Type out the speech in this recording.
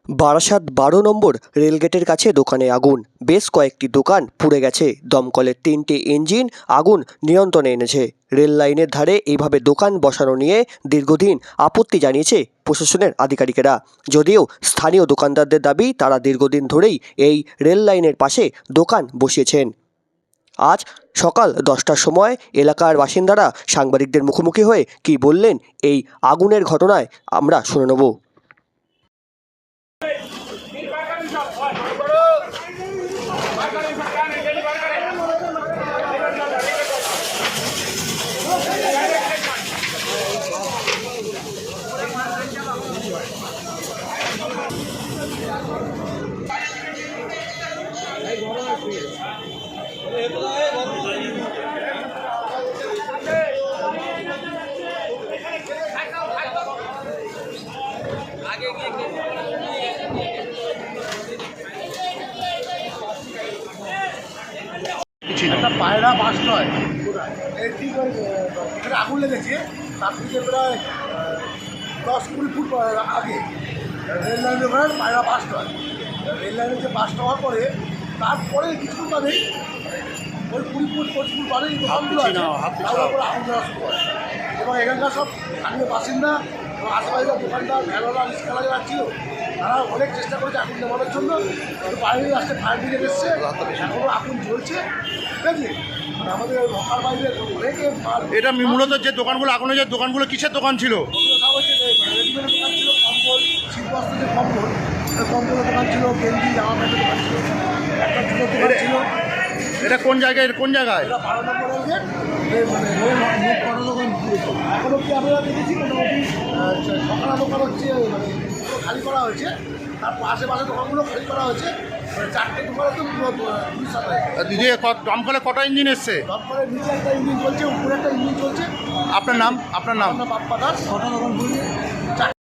বারাসাত ১২ নম্বর রেলগেটের কাছে দোকানে আগুন। বেশ কয়েকটি দোকান পুড়ে গেছে। দমকলের ৩টে ইঞ্জিন আগুন নিয়ন্ত্রণে এনেছে। রেল লাইনের ধারে এইভাবে দোকান বসানো নিয়ে দীর্ঘদিন আপত্তি জানিয়েছে প্রশাসনের আধিকারিকেরা। যদিও স্থানীয় দোকানদারদের দাবি, তারা দীর্ঘদিন ধরেই এই রেল লাইনের পাশে দোকান বসিয়েছেন। আজ সকাল ১০টার সময় এলাকার বাসিন্দারা সাংবাদিকদের মুখোমুখি হয়ে কী বললেন এই আগুনের ঘটনায় আমরা শুনে নেব। একটা পায়রা বাস নয়, ঠিক এখানে আগুন লেগেছে। তার থেকে প্রায় 10-20 ফুট আগে রেল লাইনের ওখানে পায়রা বাস নয়। রেল লাইনের যে বাসটা হওয়ার পরে তারপরে কিছুক্ষণ বাদেই ওই 20 ফুট 25 ফুট বাদেই দোকানগুলো আছে, তার উপরে আগুন দেওয়া শুরু করে। এবং এখানকার সব স্থানীয় বাসিন্দা এবং আশেপাশের দোকানদার, ভ্যানওয়ালা, রিক্সাওয়ালা যারা ছিল, তারা অনেক চেষ্টা করেছে আগুন নেওয়ানোর জন্য। বাইরে আসতে ফায়ার ব্রিগেড এসছে, এখনও আগুন জ্বলছে। ঠিক আছে, আমাদের ঢাকার বাইরে অনেকে এটা মূলত যে দোকানগুলো আগুন হয়েছে, দোকানগুলো কিসের দোকান ছিল? রেডিমেডের দোকান ছিল, কম্বল, শীতবস্ত্র যে কম্বলের দোকান ছিল, গেঞ্জি, জামা প্যান্টের দোকান ছিল, একটা জুতোর দোকান ছিল। এটা কোন জায়গায়? এটা 12 নম্বর গেট, মানে রেল মুখ করা দোকান। এখন অব্দি আমরা দেখেছি মোটামুটি সকালে দোকান হচ্ছে, মানে খালি করা হয়েছে। তার আশেপাশে দোকানগুলো খালি করা হয়েছে। মানে 4টে দোকান তো পুলিশ সাথে। দিদি, দমকলে কটা ইঞ্জিন এসছে? দমকলের নিচে একটা ইঞ্জিন চলছে, উপরে একটা ইঞ্জিন চলছে। আপনার নাম? বাপ্পা দাস। কটা দোকান খুলছে?